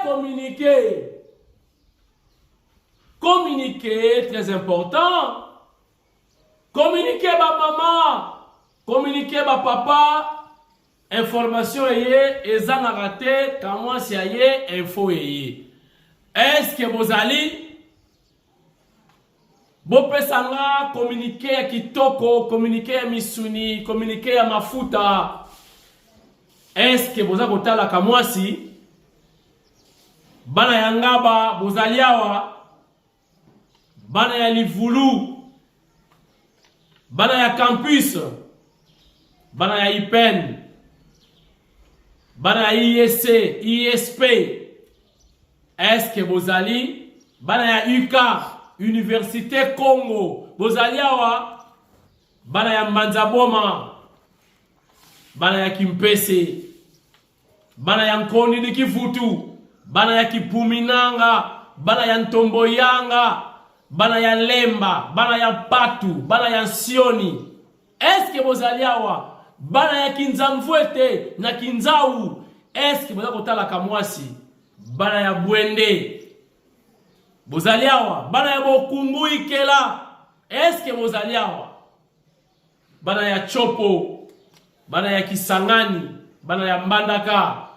communiquer. Communiquer, très important. Communiquer ma maman, communiquer ma papa, information et ça n'a raté, comment c'est info est-ce que vous allez Bopesanga communiquer à Kitoko, communiquer à Misuni, communiquer à Mafuta. Est-ce que vous avez kotala kamwasi? Bana yangaba, bozaliawa. Bana ya Livulu. Bana ya campus. Bana ya IPEN. Bana ya ISC, ISP. Est-ce que vous allez? Bana ya UCA. Université Congo, Bozaliawa, Bana ya Mbanzaboma, Bana ya Kimpese, Bana ya Nkondi ni Kifutu, Bana ya Kipuminanga, Bana ya Ntomboyanga, Bana ya Lemba, Bana ya Patu, Bana ya Sioni. Est-ce que Bozaliawa, Bana ya Kinzamfwete na Kinzau, est-ce que Bozakotala Kamwasi, Bana ya Bwende, Bozaliawa, Bana ya Bokungu Ikela, est-ce que Bozaliawa, Bana ya Chopo, Bana ya Kisangani, Bana ya Mbandaka.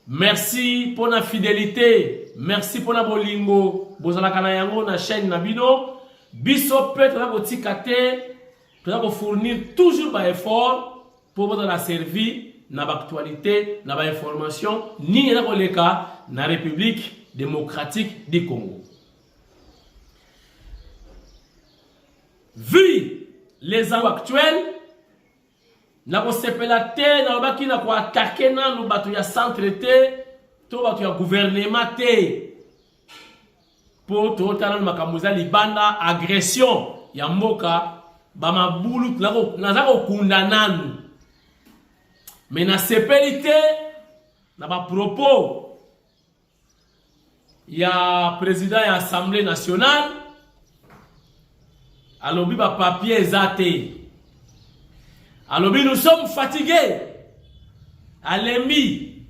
Merci pour la fidélité, merci pour la bolingo, Bozalaka na yango na chaîne Nabino, biso peut fournir toujours par effort pour vous la servir na actualité, na information, ni na koleka na République démocratique du Congo. Vu les enjeux actuels, na ko sepela te na baki na ko attaquer na no batu ya centre te to batu ya gouvernement te pour to tala makamuza libanda agression ya mboka ba mabulu na za ko kundananu mais na sepelité na ba propos il y a président de l'Assemblée nationale, alobi ba papier zate. Alobi nous sommes fatigués. Alemi.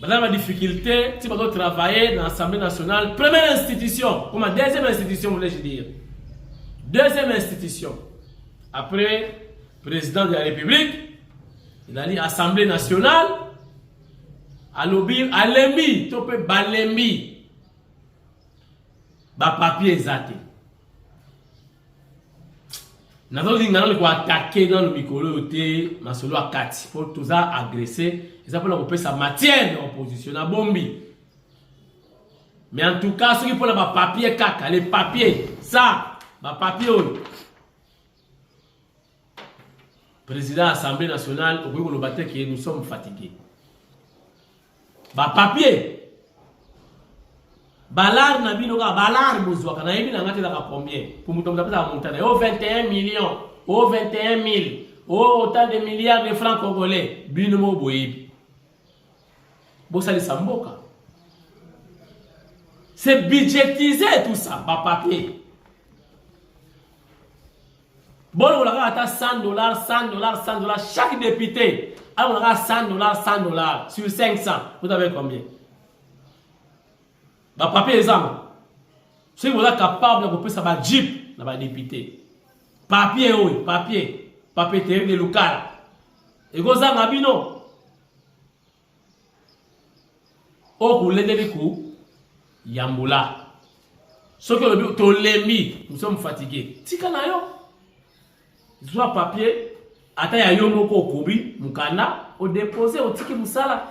Dans la difficulté, si vous travailler dans l'Assemblée nationale, première institution, comme deuxième institution, voulais-je dire. Deuxième institution. Après, président de la République, il a dit Assemblée nationale. Alobi, alemi, tope balemi. Ba papier zate. Nazo lingana ko attaquer dans le micro te masolo akati pour tout ça agresser, ils appellent on peut sa matière d'opposition na bombi. Mais en tout cas, ceux qui pour ba papier kaka, les papiers, ça, ba papier. Président de l'Assemblée nationale, au niveau de que nous sommes fatigués. Ba papier balar na bino ka balar bozwa kana yebi na ngati la combien pour mutomba pesa montana au 21 millions au 21 000 au autant de milliards de francs congolais bino mo boyebi bosali samboka c'est budgétisé tout ça ba papier bon on a ata $100 chaque député. Alors, on a $100 sur 500. Vous avez combien? Bah, papier exemple. Si vous êtes capable de faire ça, jeep, dans député. Papier, oui, papier. Papier terrible de local. Et vous avez un bino. Au coup, les coups, Yamboula. Ce que le but, nous sommes fatigués. Tikanayo. Soit papier. Ata ya yomo ko kubi mukanda o déposer au tiki musala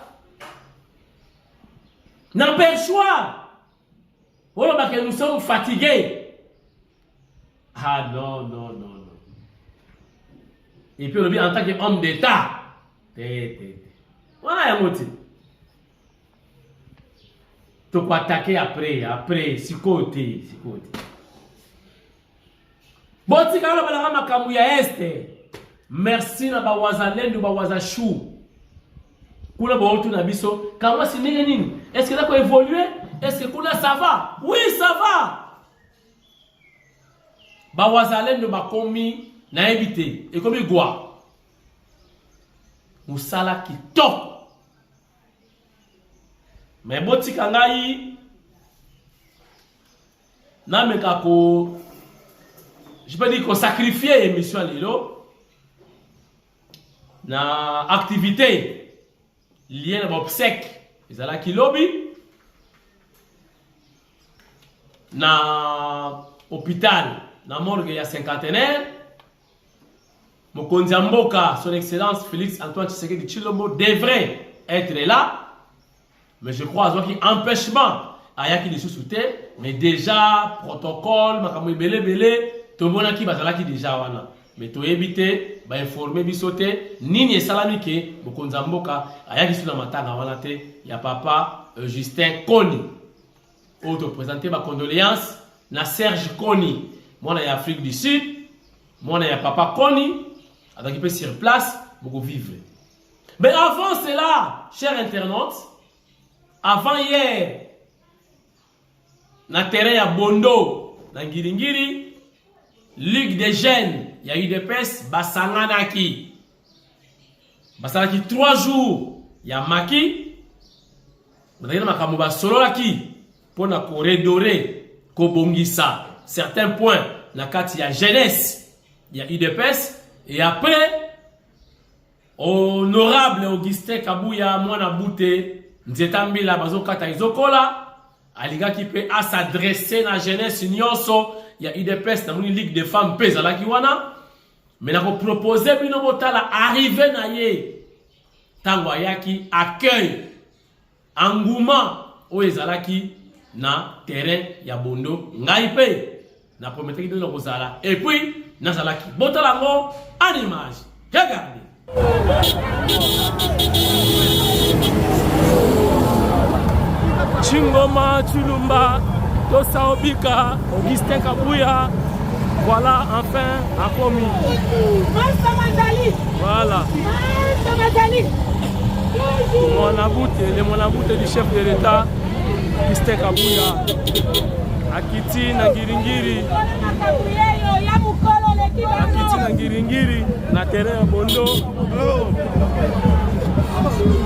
n'a pas le choix. Voilà parce que nous sommes fatigués. Ah non. Et puis on dit en tant qu'homme d'État. Voilà ya moti. Tu peux attaquer après si côté. Bon tika la balama makamu ya este. Merci na bawazalendo bawazashu. Kuna baotu na biso. Kama si nini? Est-ce que là qu'on évoluer? Est-ce que kuna ça va? Oui, ça va. Bawazalendo bakomi na éviter. Et comme gwa. Musala qui top. Mais boti kangai na mekako je peux dire qu'on sacrifier émission lilo na activité liée à l'obsèque ezala ki lobby na hôpital na morgue ya cinquantenaire mokonzi mboka son excellence Félix Antoine Tshisekedi Tshilombo devrait être là. Mais je crois qu'il y a un empêchement à yaki de sous-souter, mais déjà, protocole, makamou belé, tout le monde qui va qui déjà wana. Mais tout éviter, bah informer bisoté, nini salami ke, mokonzamboka, à yaki sous la matanga wana te, ya papa Justin Koni. Autre présenté ma condoléance, na Serge Koni, moi na Afrique du Sud, moi na papa Koni, avec qui peut sur place, beaucoup vivre. Mais avant cela, chers internautes, avant hier, na terrain ya Bondo, na Ngiringiri, Ligue des jeunes, il y a eu des pes, Basanganaki. Basanganaki 3 jours, il y a Maki, il y a Makamuba Sololaki, pour na redorer, Kobongisa, certains points, na kati ya jeunesse, il y a eu des pes, et après, honorable Augustin Kabuya, Mwana Bouté, Nzetambila bazokata izokola aliga qui peut à s'adresser na jeunesse nyonso ya UDPS na moni ligue de femmes pesa la kiwana mais na ko proposer bino botala arriver na ye tangwa yaki accueil engouement o ezalaki na terrain ya Bondo ngai pe na promettre que nous kozala et puis na zalaki botala ngo en image regardez. Chingoma, Chulumba, Tosa Obika, Augustin Kabuya, voilà enfin a commis. Voilà. Mon aboute du chef de l'État, Augustin Kabuya, Akiti na Ngiringiri. Akiti na Ngiringiri, na terrain à Bondo.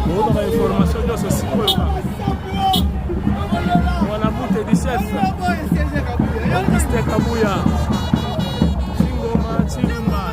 Pour l'information de ce site. On a bouté du chef Augustin Kabuya Chingoma Chilumba.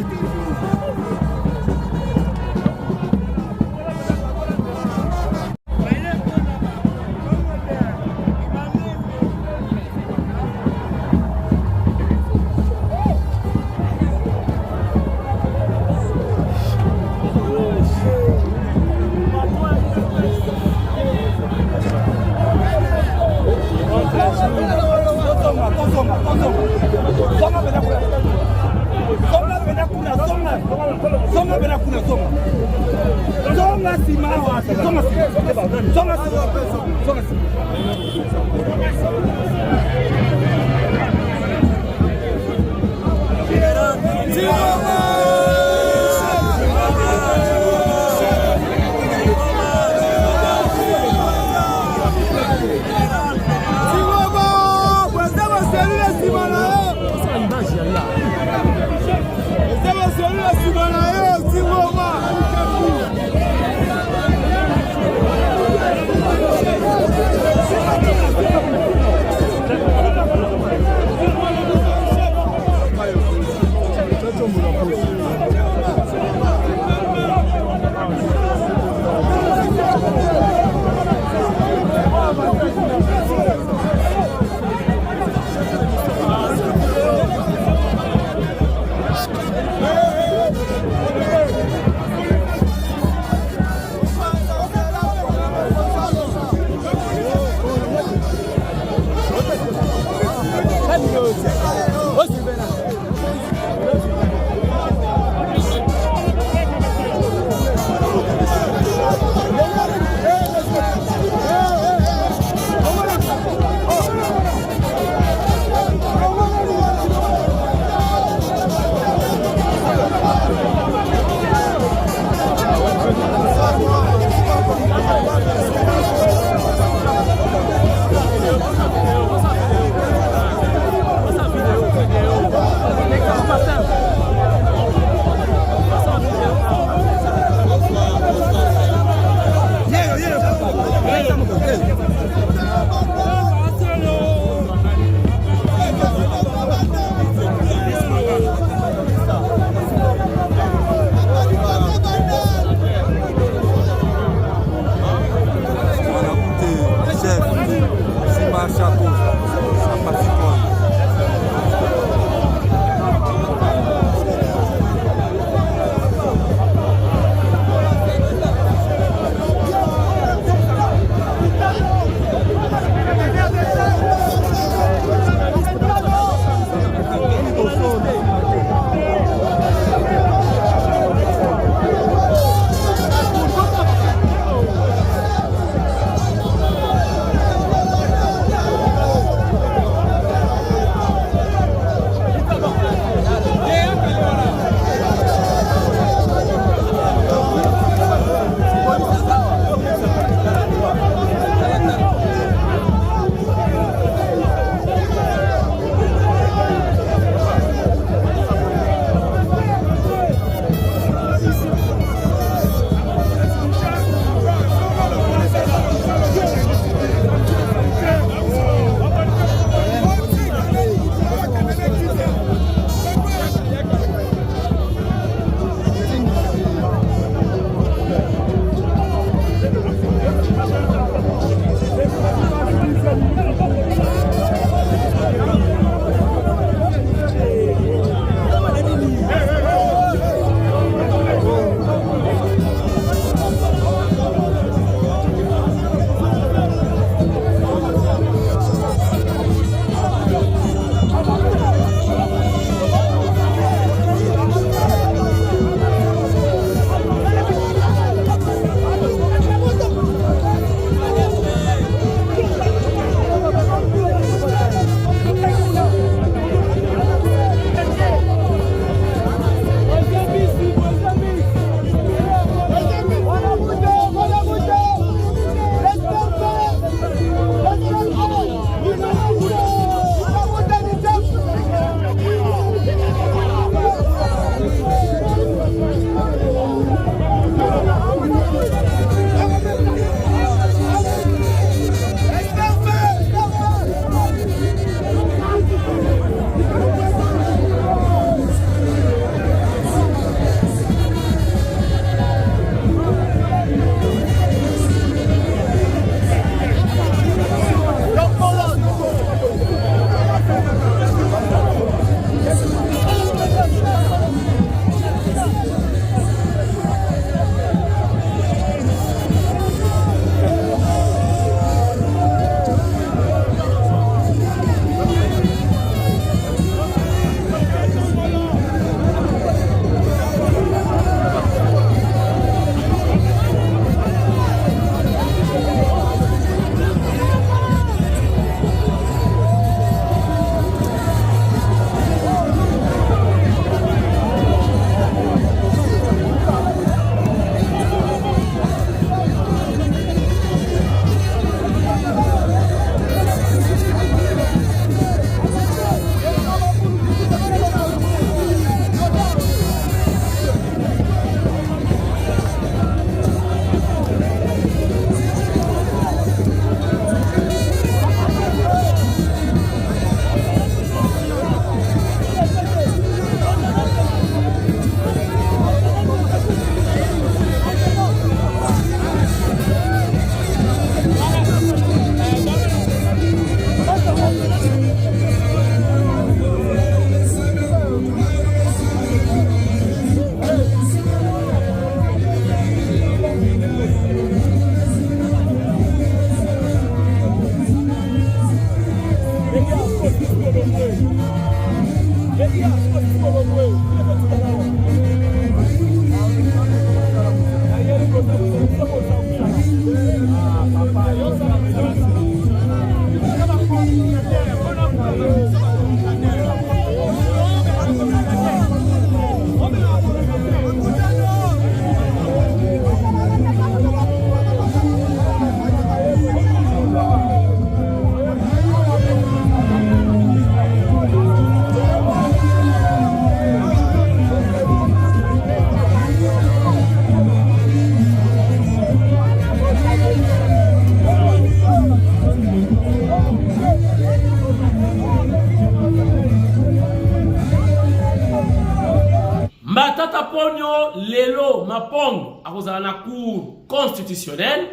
Matata Ponyo Lelo Mapong à cause de la cour constitutionnelle,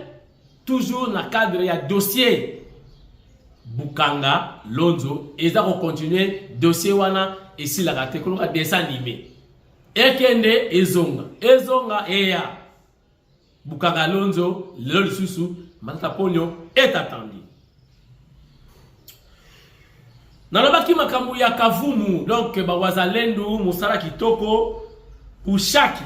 toujours dans le cadre du dossier Bukanga Lonzo, et ça va continuer dossier wana ici la raté qu'on a dessin animé. Ekende Ezonga Eya Bukanga Lonzo Lelo Susu Matata Ponyo est attendu. Nalobaki makambu ya Kavumu, donc Wazalendo Musala Kitoko Bouchaki,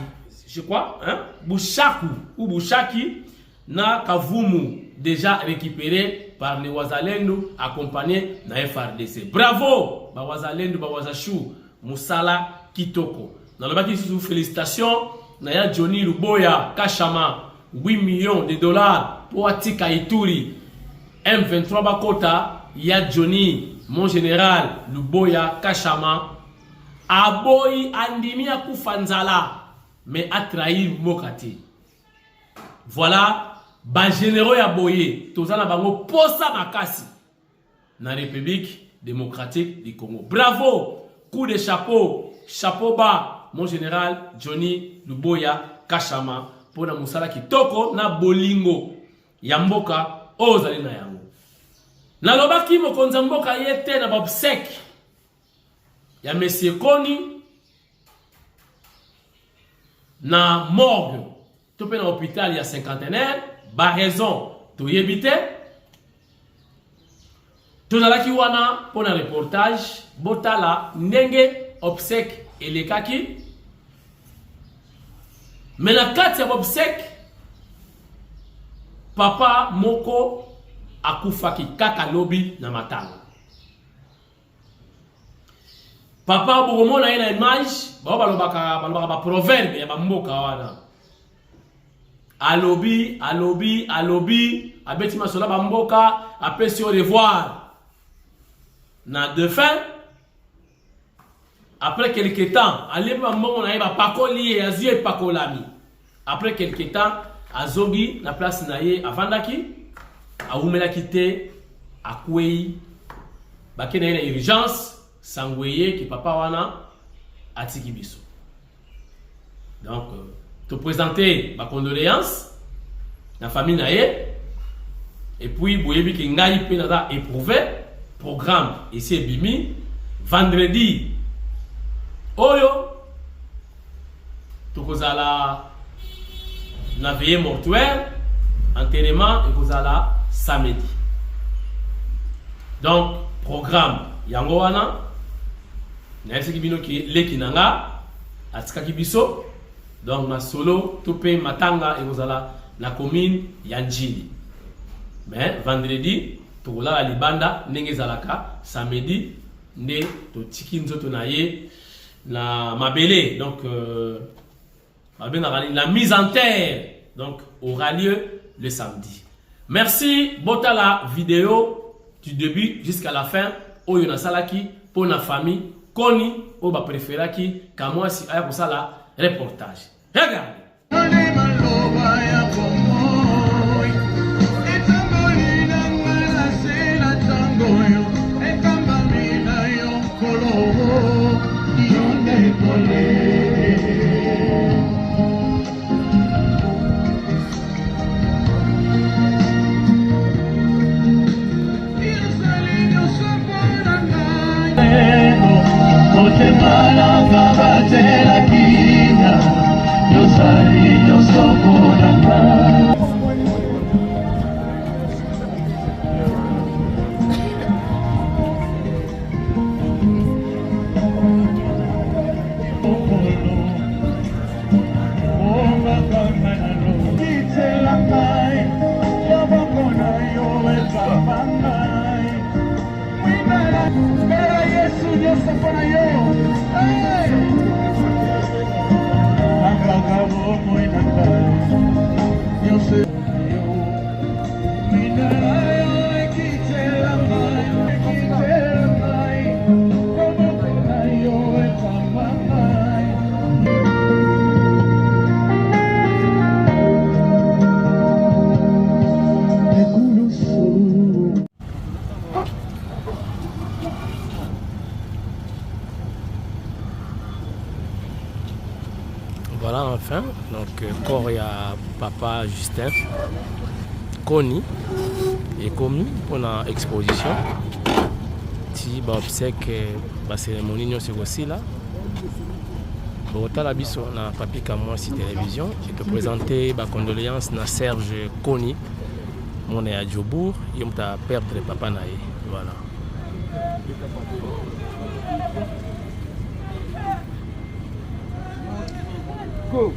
je crois, hein? Bouchaku ou Bouchaki na Kavumu, déjà récupéré par les Wazalendo accompagné na FRDC. Bravo Wazalendo Wazashu Musala Kitoko. Nalobaki sous félicitations na Johnny Luboya Kashama 8 millions de dollars pour Atika Ituri M23 Bakota ya Johnny mon général Luboya Kashama Aboyi Andimia Koufanzala mais a trahi Mokati. Voilà, ba généraux ya boye tozana bango posa makasi na République démocratique du Congo. Bravo, coup de chapeau, chapeau bas mon général Johnny Luboya Kashama pour na musala kitoko na bolingo ya mboka ozali na yango. Nalobaki mokonza mboka yete na babsek ya Monsieur Koni na morgue topé na hôpital ya cinquantenaire ba raison to yebite tozalaki wana pona reportage botala ndenge obsek elekaki mais na kati ya obsek papa moko akufaki kaka lobi na matanga. Papa bokomona ina image balobaka ba proverbe ya bamboka wana. Alobi abeti masola bamboka apesi au revoir. Na de fin après quelque temps alibi bamboka na ba pakoli azue pakolami. Après quelque temps azogi na place na ye avandaki aumela kite akwei bakena ina urgence sangweye ki papa wana atiki biso. Donc te présenter ma condoléance la famille nae et puis boyebi ki ngai pe na éprouvé programme ici bimi vendredi oyo tokozala na veillée mortuaire enterrement et kozala samedi. Donc programme yango wana na esiki bino ki leki nanga atikaki biso donc na solo tope matanga et kozala na commune ya Njili. Mais vendredi tokola libanda ndenge zalaka samedi nde totiki nzoto na ye na mabele donc la mise en terre donc aura lieu le samedi. Merci bota la vidéo du début jusqu'à la fin oyo na salaki pour na famille koni o ba préféraki kamwa si aya kosala reportage. Regarde. Voilà, enfin, donc corps il y a papa Justin Koni et commis pour l'exposition. Si bah obsèque la cérémonie c'est aussi là. Bon, la biso na papi moi sur télévision et te présenter ma condoléance na Serge Koni mon est à Djobour il m'a perdre papa naé voilà. Go.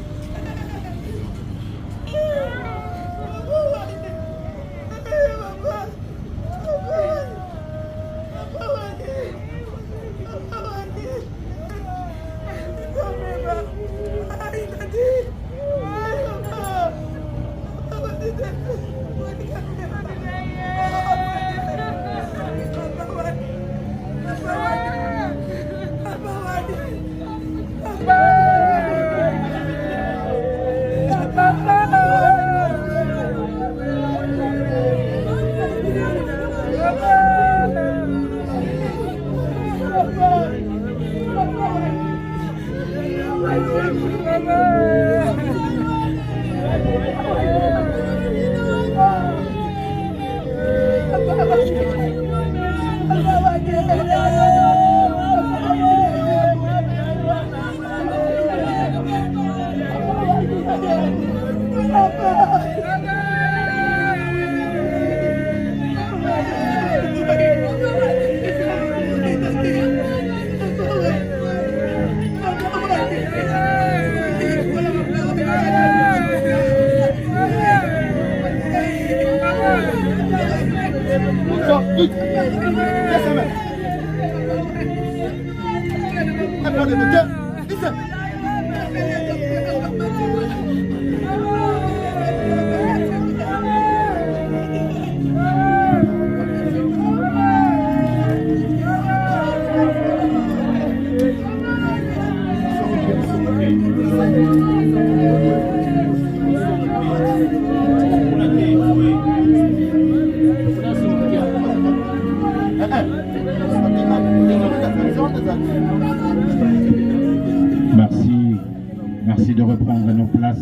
Merci de reprendre nos places,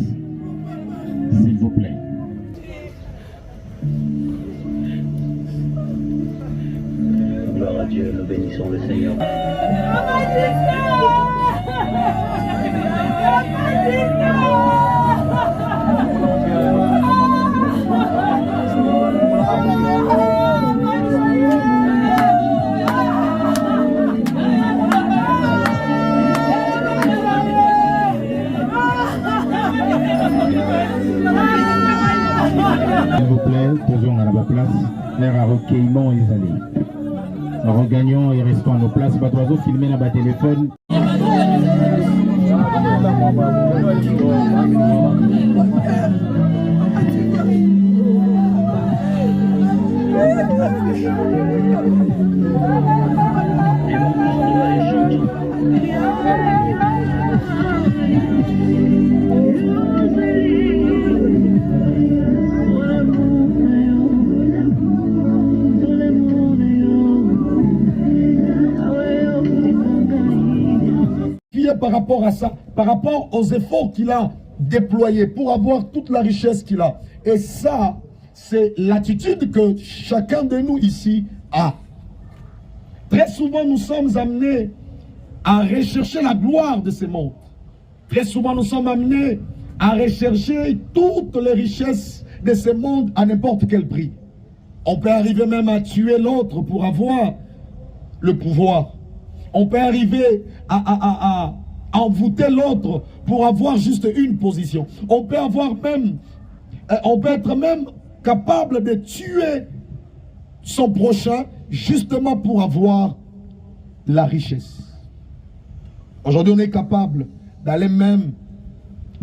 s'il vous plaît. Gloire à Dieu, nous bénissons le Seigneur. S'il vous plaît, posons à la place, l'air à recueillement et allez. Regagnons et restons à nos places. Oiseau filmé dans le téléphone. Par rapport à ça, par rapport aux efforts qu'il a déployés pour avoir toute la richesse qu'il a. Et ça, c'est l'attitude que chacun de nous ici a. Très souvent, nous sommes amenés à rechercher la gloire de ce monde. Très souvent, nous sommes amenés à rechercher toutes les richesses de ce monde à n'importe quel prix. On peut arriver même à tuer l'autre pour avoir le pouvoir. On peut arriver à envoûter l'autre pour avoir juste une position. On peut être même capable de tuer son prochain justement pour avoir la richesse. Aujourd'hui, on est capable d'aller même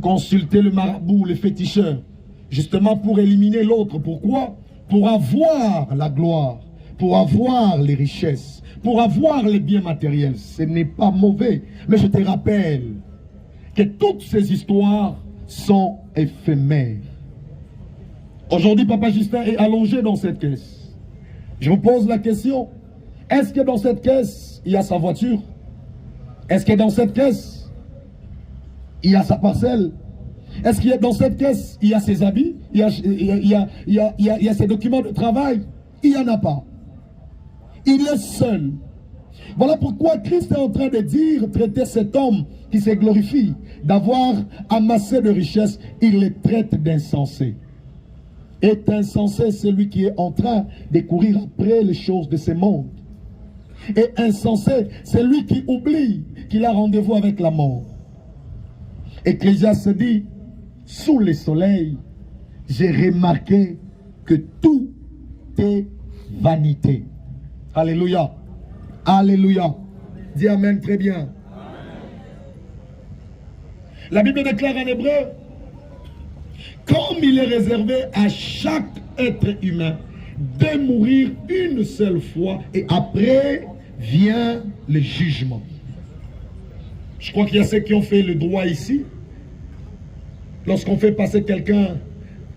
consulter le marabout, le féticheur, justement pour éliminer l'autre. Pourquoi? Pour avoir la gloire, pour avoir les richesses, pour avoir les biens matériels. Ce n'est pas mauvais, mais je te rappelle que toutes ces histoires sont éphémères. Aujourd'hui, Papa Justin est allongé dans cette caisse. Je vous pose la question, est-ce que dans cette caisse, il y a sa voiture? Est-ce que dans cette caisse, il y a sa parcelle? Est-ce qu'il y a dans cette caisse, il y a ses habits? Il y a ses documents de travail? Il n'y en a pas. Il est seul. Voilà pourquoi Christ est en train de dire, traiter cet homme qui se glorifie d'avoir amassé de richesses, il les traite d'insensé. Est insensé celui qui est en train de courir après les choses de ce monde. Et insensé, c'est lui qui oublie qu'il a rendez-vous avec la mort. Ecclésiaste dit, sous le soleil, j'ai remarqué que tout est vanité. Alléluia. Alléluia. Dis amen très bien. La Bible déclare en hébreu, comme il est réservé à chaque être humain de mourir une seule fois et après vient le jugement. Je crois qu'il y a ceux qui ont fait le droit ici. Lorsqu'on fait passer quelqu'un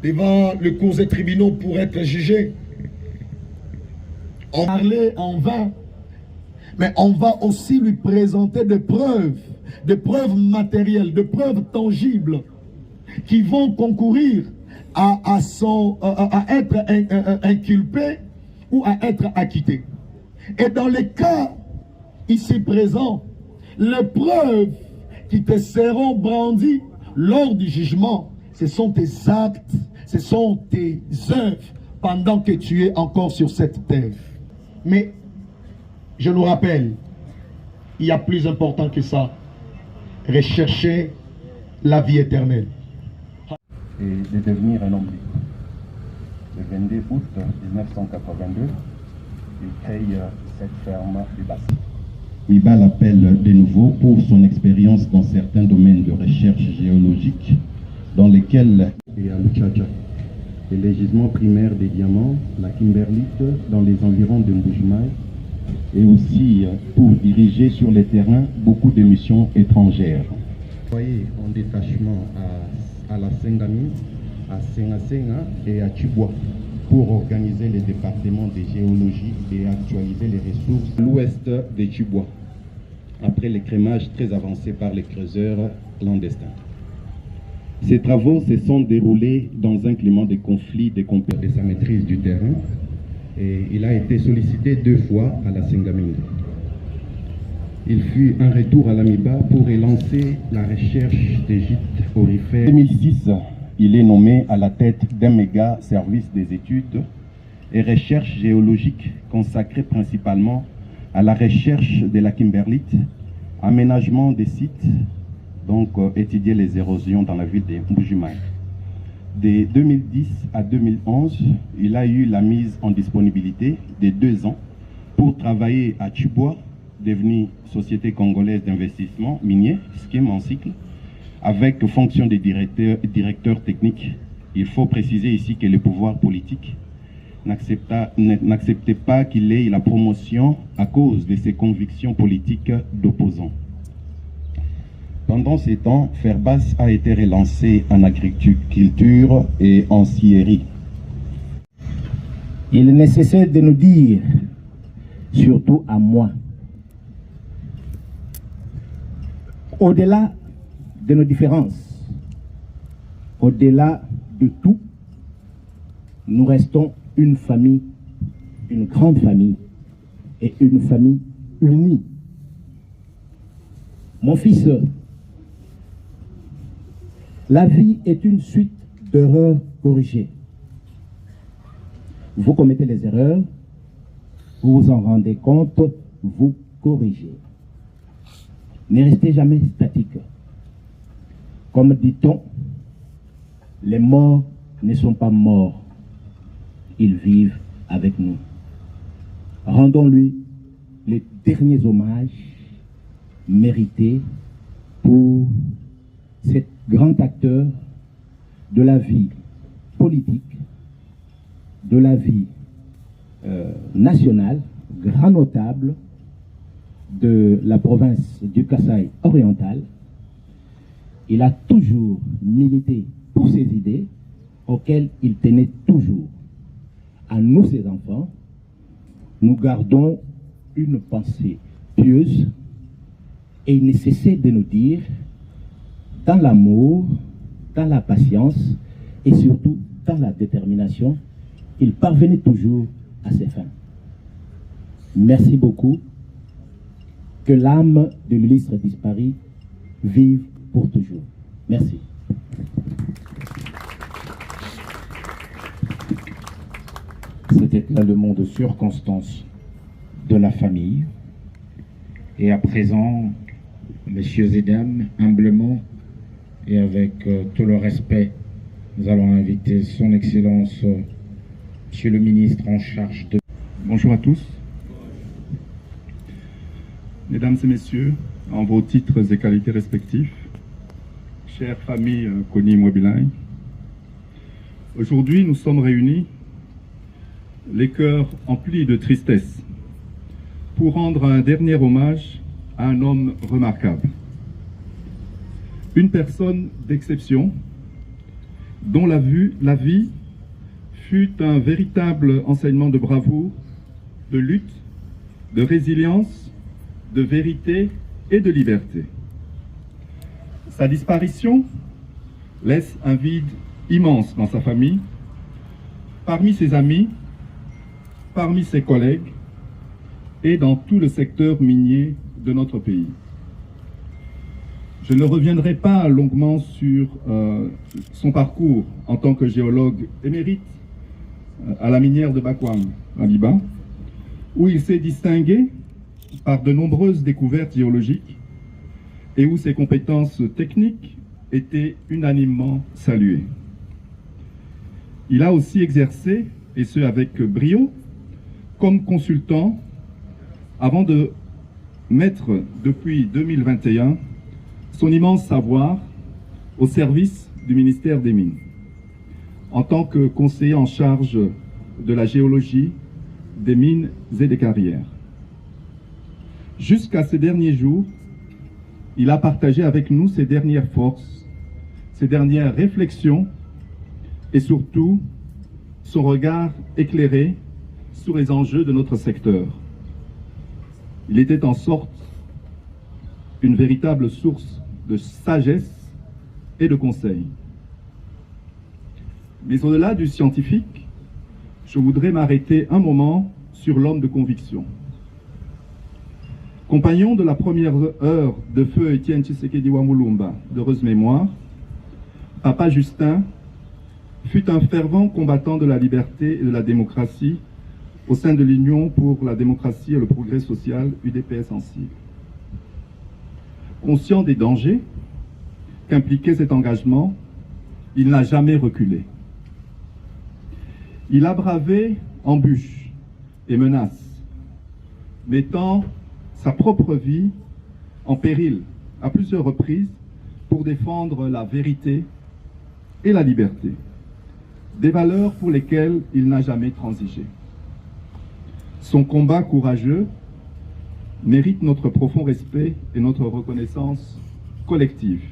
devant le cours des tribunaux pour être jugé, on parlait en vain, mais on va aussi lui présenter des preuves matérielles, des preuves tangibles qui vont concourir à être inculpé ou à être acquitté. Et dans les cas ici présents, les preuves qui te seront brandies lors du jugement, ce sont tes actes, ce sont tes œuvres pendant que tu es encore sur cette terre. Mais je nous rappelle, il y a plus important que ça. Rechercher la vie éternelle. Et de devenir un homme libre. Le 22 août 1982, il crée cette ferme du Bassin. Miba l'appelle de nouveau pour son expérience dans certains domaines de recherche géologique dans lesquels et à Luchacha, et les gisements primaires des diamants, la kimberlite dans les environs de Mbujimaï, et aussi pour diriger sur les terrains beaucoup de missions étrangères. Envoyé en détachement à la Sengami, à Senga et à Chibwa pour organiser les départements de géologie et actualiser les ressources à l'ouest de Chibwa, après l'écrémage très avancé par les creuseurs clandestins. Ces travaux se sont déroulés dans un climat de conflit de sa maîtrise du terrain, et il a été sollicité 2 fois à la Sengamingo. Il fut un retour à l'Amiba pour relancer la recherche des gîtes aurifères. En 2006, il est nommé à la tête d'un méga service des études et recherche géologique consacré principalement à la recherche de la kimberlite, aménagement des sites, donc étudier les érosions dans la ville de Mbujimaï. De 2010 à 2011, il a eu la mise en disponibilité de 2 ans pour travailler à Chibwa, devenue Société congolaise d'investissement minier, schème en cycle, avec fonction de directeur technique. Il faut préciser ici que le pouvoir politique n'acceptait pas qu'il ait la promotion à cause de ses convictions politiques d'opposants. Pendant ces temps, Ferbas a été relancé en agriculture et en scierie. Il est nécessaire de nous dire, surtout à moi, au-delà de nos différences, au-delà de tout, nous restons une famille, une grande famille et une famille unie. Mon fils, la vie est une suite d'erreurs corrigées. Vous commettez les erreurs, vous vous en rendez compte, vous corrigez. Ne restez jamais statique. Comme dit-on, les morts ne sont pas morts, ils vivent avec nous. Rendons-lui les derniers hommages mérités pour cet grand acteur de la vie politique, de la vie nationale, grand notable de la province du Kasaï oriental. Il a toujours milité pour ses idées auxquelles il tenait toujours. À nous, ses enfants, nous gardons une pensée pieuse et il ne cessait de nous dire, dans l'amour, dans la patience et surtout dans la détermination, il parvenait toujours à ses fins. Merci beaucoup. Que l'âme de l'illustre disparu vive pour toujours. Merci. C'était là le mot de circonstance de la famille. Et à présent, messieurs et dames, humblement et avec tout le respect, nous allons inviter son Excellence, Monsieur le ministre en charge de... Bonjour à tous. Mesdames et messieurs, en vos titres et qualités respectifs, chère famille Koni Mwabilai, aujourd'hui nous sommes réunis, les cœurs emplis de tristesse, pour rendre un dernier hommage à un homme remarquable. Une personne d'exception, dont la vie fut un véritable enseignement de bravoure, de lutte, de résilience, de vérité et de liberté. Sa disparition laisse un vide immense dans sa famille, parmi ses amis, parmi ses collègues et dans tout le secteur minier de notre pays. Je ne reviendrai pas longuement sur son parcours en tant que géologue émérite à la minière de Bakwang, à Liban, où il s'est distingué par de nombreuses découvertes géologiques et où ses compétences techniques étaient unanimement saluées. Il a aussi exercé, et ce avec brio, comme consultant avant de mettre depuis 2021 son immense savoir au service du ministère des Mines, en tant que conseiller en charge de la géologie, des mines et des carrières. Jusqu'à ces derniers jours, il a partagé avec nous ses dernières forces, ses dernières réflexions et surtout son regard éclairé sur les enjeux de notre secteur. Il était en sorte une véritable source de sagesse et de conseil. Mais au-delà du scientifique, je voudrais m'arrêter un moment sur l'homme de conviction. Compagnon de la première heure de feu Étienne Tshisekedi Wamulumba, d'heureuse mémoire, Papa Justin fut un fervent combattant de la liberté et de la démocratie au sein de l'Union pour la démocratie et le progrès social, UDPS en sigle. Conscient des dangers qu'impliquait cet engagement, il n'a jamais reculé. Il a bravé embûches et menaces, mettant sa propre vie en péril à plusieurs reprises pour défendre la vérité et la liberté, des valeurs pour lesquelles il n'a jamais transigé. Son combat courageux mérite notre profond respect et notre reconnaissance collective.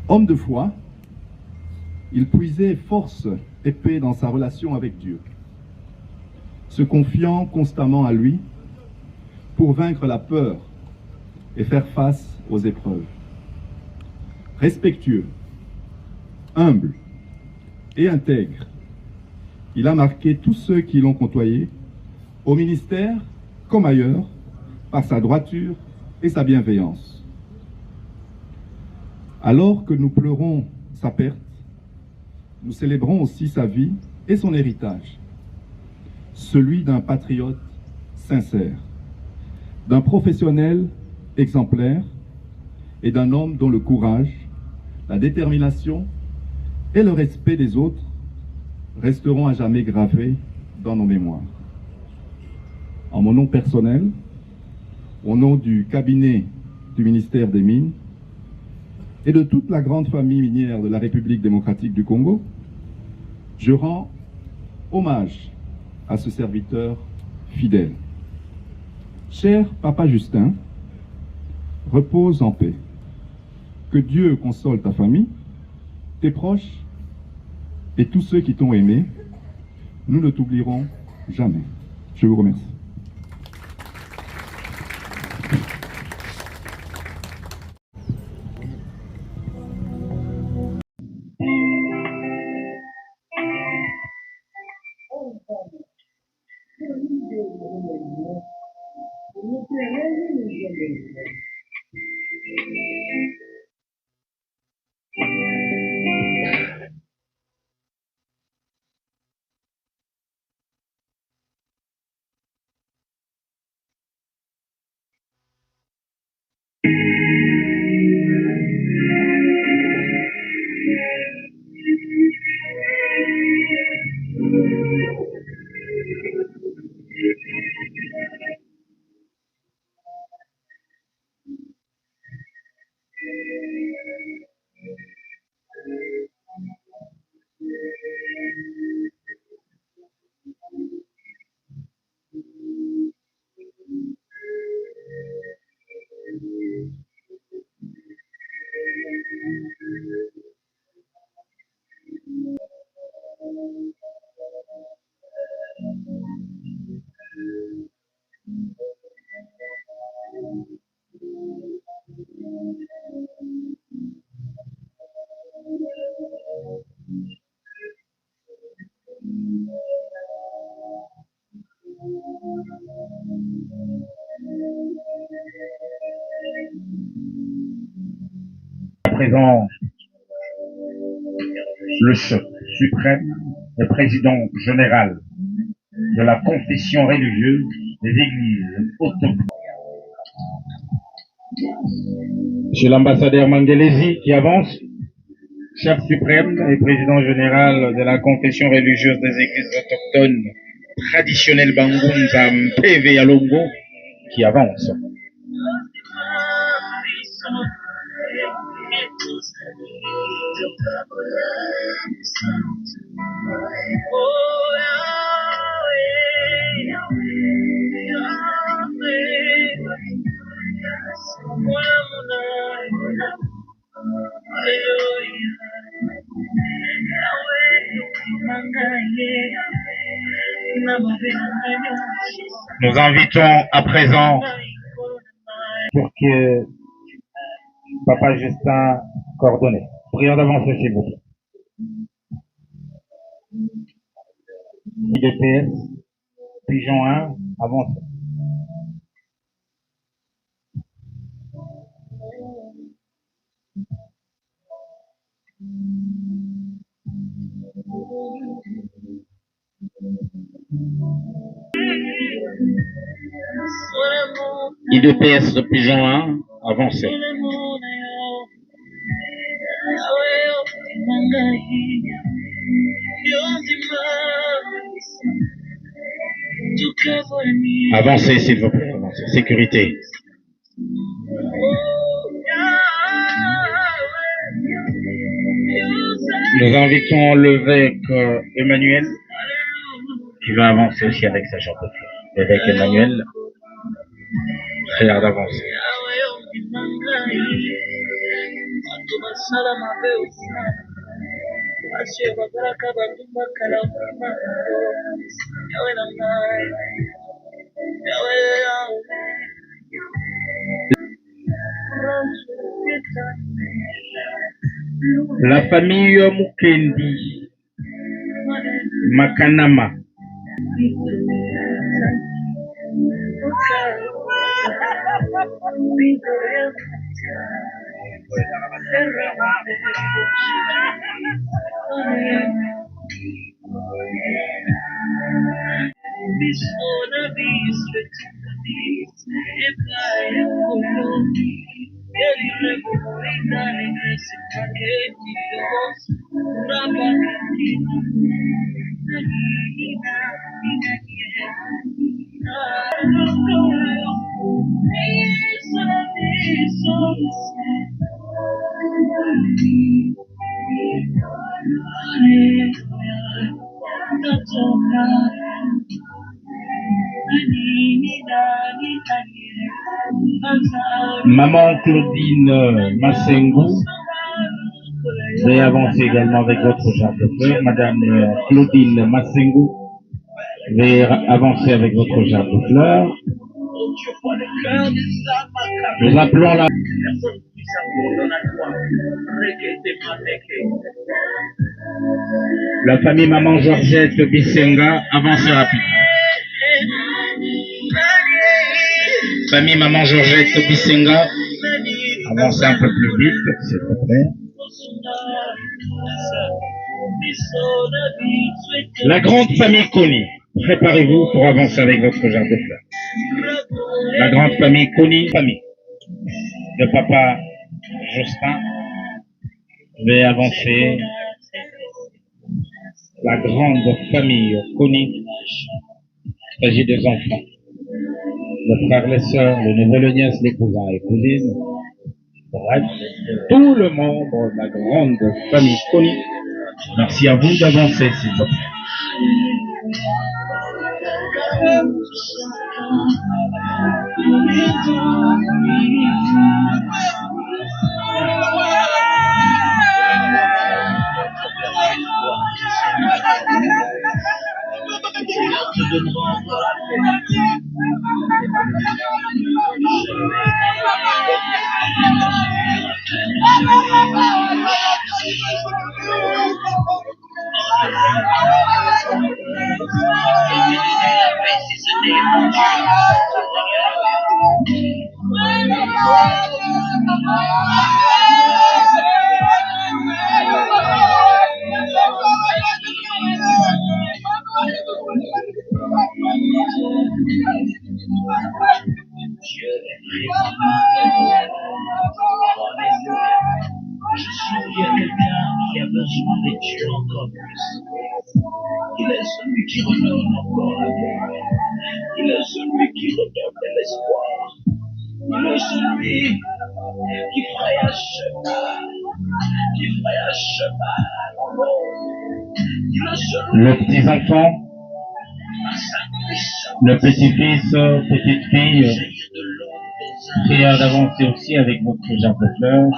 Homme de foi, il puisait force et paix dans sa relation avec Dieu, se confiant constamment à lui pour vaincre la peur et faire face aux épreuves. Respectueux, humble et intègre, il a marqué tous ceux qui l'ont côtoyé, au ministère comme ailleurs, par sa droiture et sa bienveillance. Alors que nous pleurons sa perte, nous célébrons aussi sa vie et son héritage, celui d'un patriote sincère, d'un professionnel exemplaire et d'un homme dont le courage, la détermination et le respect des autres resteront à jamais gravés dans nos mémoires. en mon nom personnel, au nom du cabinet du ministère des Mines et de toute la grande famille minière de la République démocratique du Congo, je rends hommage à ce serviteur fidèle. Cher Papa Justin, repose en paix. Que Dieu console ta famille, tes proches et tous ceux qui t'ont aimé. Nous ne t'oublierons jamais. Je vous remercie. À présent, le chef suprême, le président général de la confession religieuse des églises autochtones. Monsieur l'ambassadeur Mangelezi qui avance, chef suprême et président général de la confession religieuse des églises autochtones traditionnelles Bangunza Mpeve Yalongo qui avance. Nous invitons à présent pour que Papa Justin coordonne. Prions d'avancer s'il vous plaît. IDPS, Pigeon 1, avance. IDPS de Pigeon 1, avancez. Avancez s'il vous plaît, avancez. Sécurité. Nous invitons l'évêque Emmanuel qui va avancer aussi avec sa jambe. L'évêque Emmanuel, frère d'avancer. La famille Mukendi, Makanama. Maman Claudine Massengo, veuillez avancer également avec votre jarre de fleurs. Madame Claudine Massengo, veuillez avancer avec votre jarre de fleurs. Nous appelons la famille Maman Georgette Bissenga, avancez rapidement. Famille Maman Georgette Bissenga, avancez un peu plus vite, s'il vous plaît. La grande famille Koni, préparez-vous pour avancer avec votre jarre de fleurs. La grande famille Koni, famille de papa Justin, vais avancer. La grande famille Koni, il s'agit des enfants, les frères, les sœurs, les neveux, les nièces, les cousins et cousines, bref, tout le membre de la grande famille Koni. Merci à vous d'avancer, s'il vous plaît. Il est celui qui redonne encore la gloire. Il est celui qui redonne de l'espoir. Il est celui qui ferait un chemin. Le petit enfant, le petit-fils, petite fille, prière d'avancer aussi avec votre jarre de fleurs.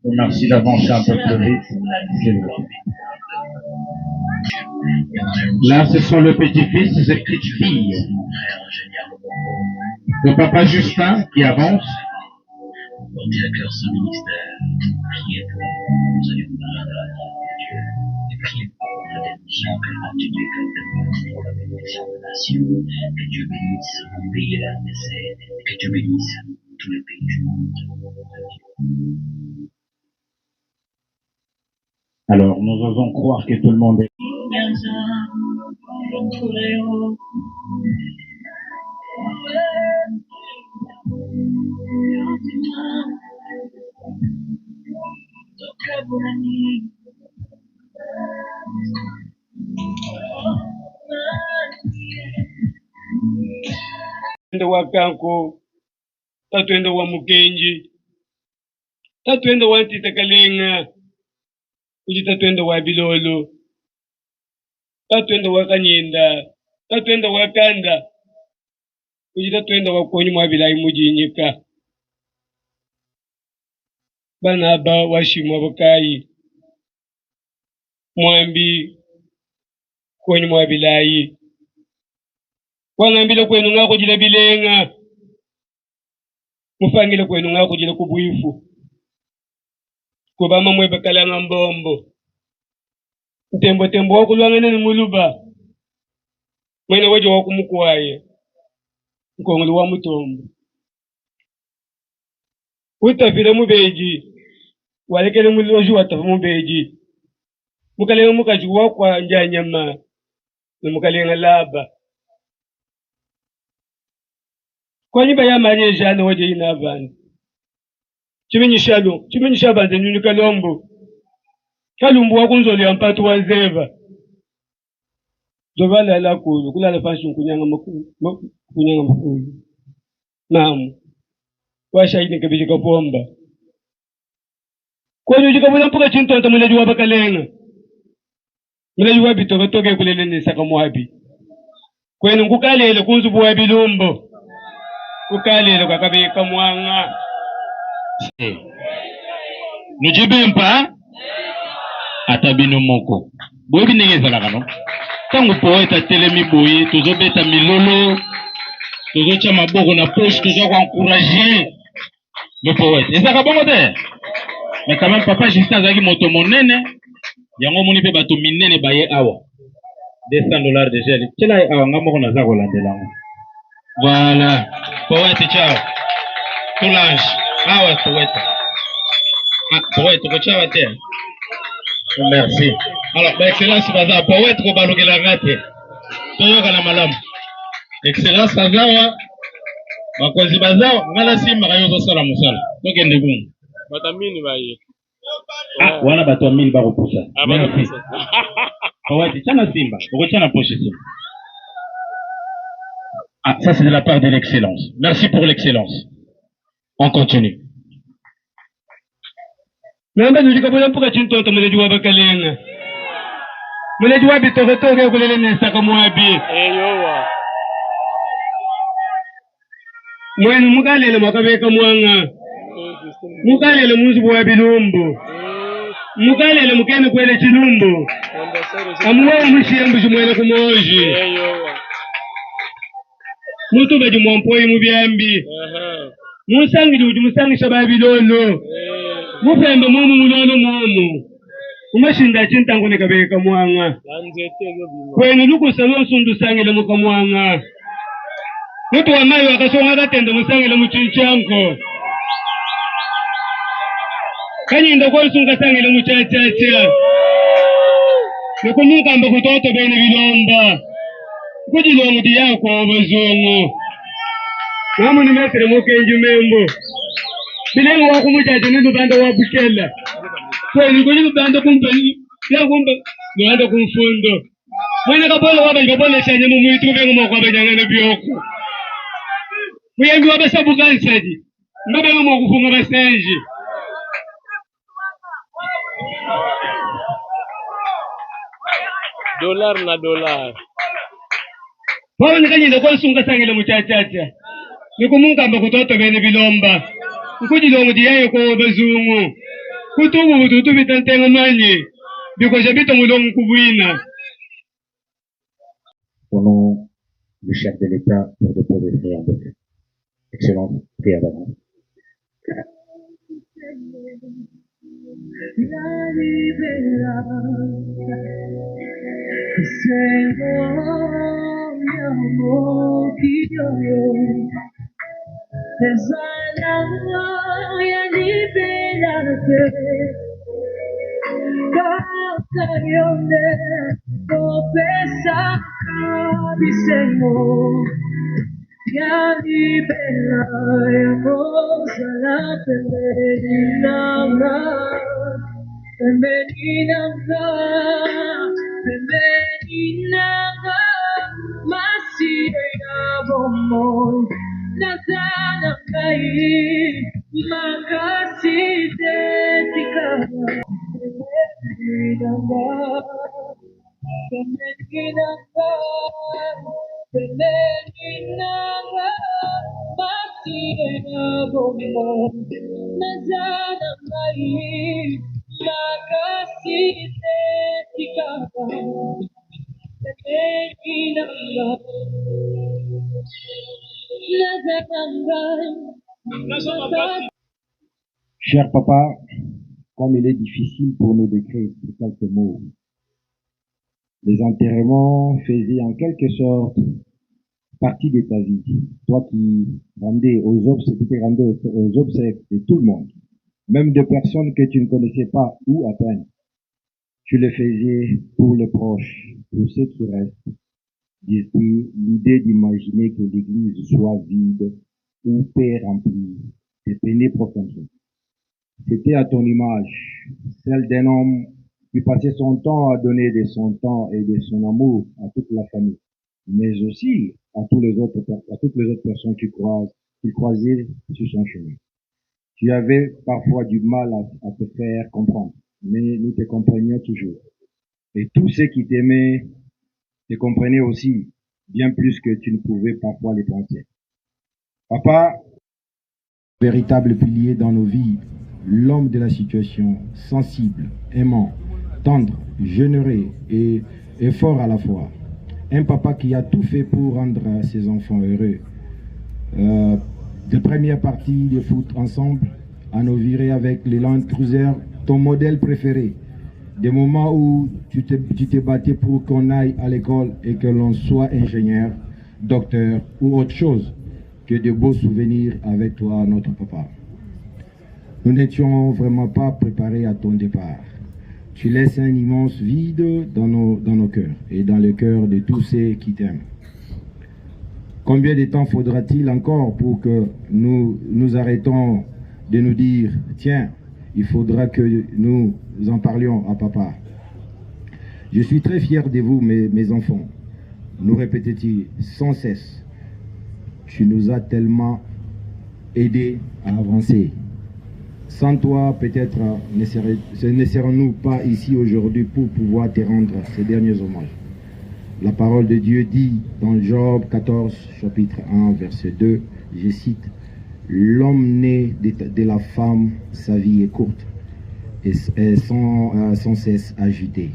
Merci d'avancer un peu plus vite, s'il vous plaît. Là, ce sont le petit-fils et cette petite fille. Le papa Justin qui avance. Au directeur ce ministère, priez pour nous, nous allons besoin de la grâce de Dieu. Et priez pour la mission que continue comme de pour la bénédiction de la nation. Que Dieu bénisse mon pays et la RDC, et que Dieu bénisse tous les pays du monde. Alors, nous osons croire que tout le monde est... wa kanko tatwenda wa mukenji tatwenda wa ntitakalenga uji tatwenda wa bilolo tatwenda wa kanyenda tatwenda wa kanda uji tatwenda wa konyi mwa bilayi mujinyika bana ba washimwa bukayi mwambi konyi mwa bilayi wangambile kwenu nga kujila bilenga mufangile kwenu nga kujila kubwifu kubama mwebe kalanga mbombo ntembo tembo wakulwangene ni muluba mwene waje wakumukuwaye nkongoli wa mutombo utafile mubeji walekele muloji watafa mubeji mukalenga mukajuwa kwa njanyama na mukalenga laba kwa nyumba ya Maria Jeanne waje ina abana chimenyisha banze nyuni kalombo kalumbu wakunzoli ya mpatu wa zeva zovala la kulu kulala fashion kunyanga makulu namu washa ine kabiji kapomba kwa nyuji kabula mpuka chintonta mweleji wa bakalenga Mulaji wabi toke kulele ni saka mwabi. Kwenu kukalele kunzubu wabi lumbo. Kukalele kakabeka mwanga. Nujibimpa atabino moko. Bobi nengeza kano. Tangu poeta telemi boye, tozo beta milolo, tozo cha maboko na poche, tozo kwa encourager le poète. Et ça kabongo te. Mais quand même papa Justin zaki moto monene, yango moni pe bato minene baye awa. $200 de gel. Tela awa ngamo na za kolandela. Voilà. Poète ciao. Toulange. Awa poète. Ah, poète ko ciao te. Merci. Alors, excellence baza poète ko balokela ngate. Toyoka na malamu. Excellence baza bakozi baza ngala simba kayo sala musala. Tokende bungu. Batamini baye. Ah, wana bato wa mili bako pusa. Merci. Poète chana simba, oko chana poche simba. Ah, ça c'est de la part de l'excellence. Merci pour l'excellence. On continue. Namba nujika bola mpuka chintoto mulaji wabakalenga. Mulaji wabi toke kulele ni saka mwabi. Eyowa. Mwenu mukalele mwakabeka mwanga. Mukalele munzubu wabi lumbo. Mukalele mukene kwele chilumbo. Amuwa mushiyambu chumwele kumoji. Mutu baji mwampoi mubyambi. Musangi uji musangi shababi lolo. Mupembe mumu mulolo mumu. Umashinda chintango nekabeka mwanga. Kwenu luku salon sundu sangile muka mwanga. Mutu wa mayo wakasonga katende musangile muchinchanko. Kanyinda kwa sunga sangile muchachacha. Nekumuka mba kutoto bene vilomba. Kujilongu di yako wabazongo. Namu ni mesere mukenju membo. Bilengo wako muchacha ni lubanda wabukela. Kwenu kwenye lubanda kumpani. Ya kumpa lubanda kumfundo. Mwene kabola wabajibabole shanye mumuitu vengu mwakwa banyangana biyoko. Muyembi wabasabu kansaji. Mbabengu mwakufunga basenji. Dollar na dollar. Wawo nikanyinda kwa sunga sangile muchachacha. Nikumunga mba kutoto bene bilomba. Nkujilongu diyayo kwa bazungu. Kutubu bututu bitantenga manyi. Biko jabito mulongu kubuina. Au nom du chef de l'État pour déposer ses ambassadeurs. Excellence, prière d'avant. Cher papa, comme il est difficile pour nous d'écrire quelques mots, les enterrements faisaient en quelque sorte partie de ta vie. Toi qui rendais aux obsèques de tout le monde, même de personnes que tu ne connaissais pas ou à peine. Tu le faisais pour les proches, pour ceux qui restent. Depuis l'idée d'imaginer que l'église soit vide ou peu remplie, te peinait profondément. C'était à ton image, celle d'un homme qui passait son temps à donner de son temps et de son amour à toute la famille, mais aussi à toutes les autres personnes qu'il croisait sur son chemin. Tu avais parfois du mal à te faire comprendre, mais nous te comprenions toujours. Et tous ceux qui t'aimaient te comprenaient aussi, bien plus que tu ne pouvais parfois les penser. Papa, véritable pilier dans nos vies, l'homme de la situation, sensible, aimant, tendre, généreux et fort à la fois. Un papa qui a tout fait pour rendre ses enfants heureux. De première partie de foot ensemble, à nos virées avec les Land Cruiser, ton modèle préféré. Des moments où tu te battais pour qu'on aille à l'école et que l'on soit ingénieur, docteur ou autre chose. Que de beaux souvenirs avec toi, notre papa. Nous n'étions vraiment pas préparés à ton départ. Tu laisses un immense vide dans nos cœurs et dans le cœur de tous ceux qui t'aiment. Combien de temps faudra-t-il encore pour que nous arrêtons de nous dire, tiens, il faudra que nous en parlions à papa. Je suis très fier de vous, mes enfants. Nous répétait-il sans cesse. Tu nous as tellement aidés à avancer. Sans toi, peut-être ne serons-nous pas ici aujourd'hui pour pouvoir te rendre ces derniers hommages. La parole de Dieu dit dans Job 14, chapitre 1, verset 2, je cite, « L'homme né de la femme, sa vie est courte et sans cesse agitée.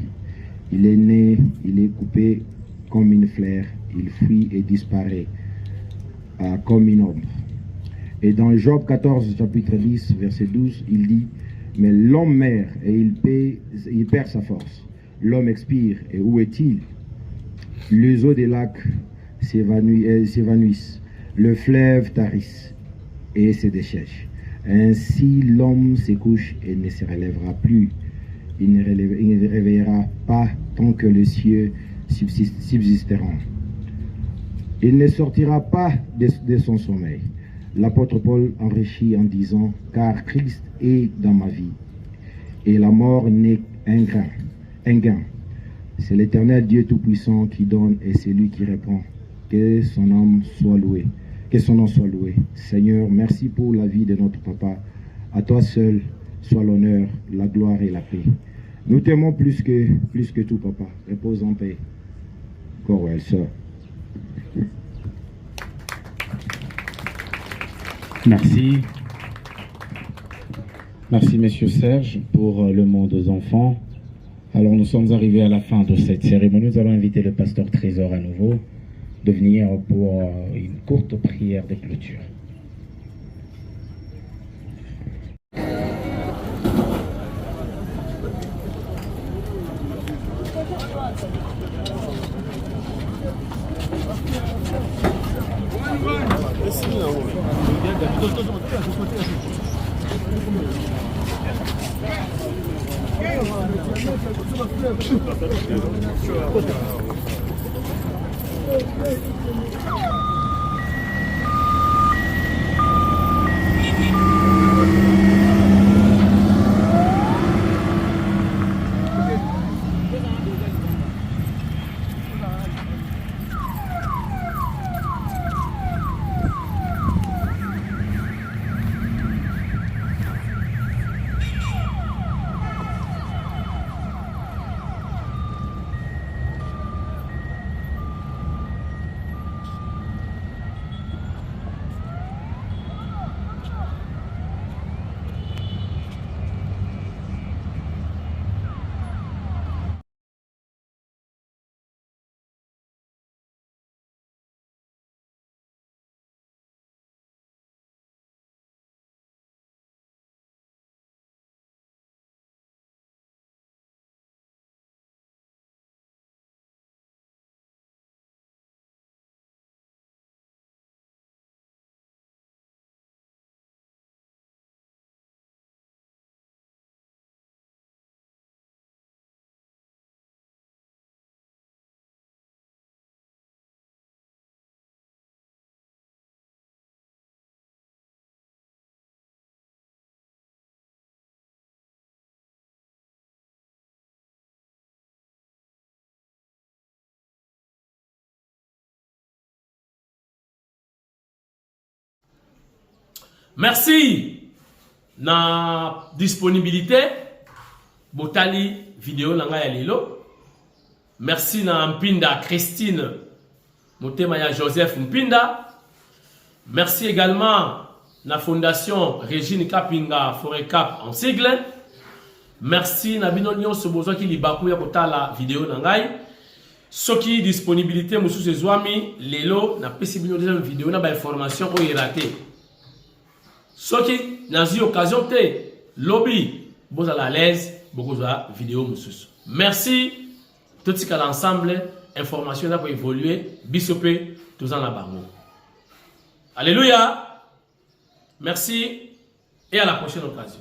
Il est né, il est coupé comme une fleur, il fuit et disparaît comme une ombre. » Et dans Job 14, chapitre 10, verset 12, il dit, « Mais l'homme meurt et il perd sa force. L'homme expire, et où est-il? Les eaux des lacs s'évanouissent, le fleuve tarisse et se dessèche. Ainsi l'homme se couche et ne se relèvera plus. Il ne réveillera pas tant que les cieux subsisteront. Il ne sortira pas de son sommeil. » L'apôtre Paul enrichit en disant, « Car Christ est dans ma vie, et la mort n'est un gain. C'est l'Éternel Dieu Tout-Puissant qui donne et c'est lui qui répond. Que son nom soit loué. Que son nom soit loué. Seigneur, merci pour la vie de notre papa. À toi seul soit l'honneur, la gloire et la paix. Nous t'aimons plus que tout, papa. Repose en paix. Corwell, sœur. Merci. Merci, Monsieur Serge, pour le mot des enfants. Alors, nous sommes arrivés à la fin de cette cérémonie. Nous allons inviter le pasteur Trésor à nouveau de venir pour une courte prière de clôture. Merci na disponibilité botali vidéo nanga ya lelo Merci na Mpinda Christine. Motema ya Joseph Mpinda. Merci également la Fondation Régine Kapinga Forecap en sigle. Merci na bino nyonso bozo ki libaku ya kotala vidéo na ngai. Soki disponibilité mususu ezwami lelo na pesi bino deuxième vidéo na ba information o raté. Soki nazi occasion te lobby boza à l'aise bokozwa vidéo mususu. Merci tout ce qu'à l'ensemble information na pour évoluer bisope tous en la bango. Alléluia. Merci et à la prochaine occasion.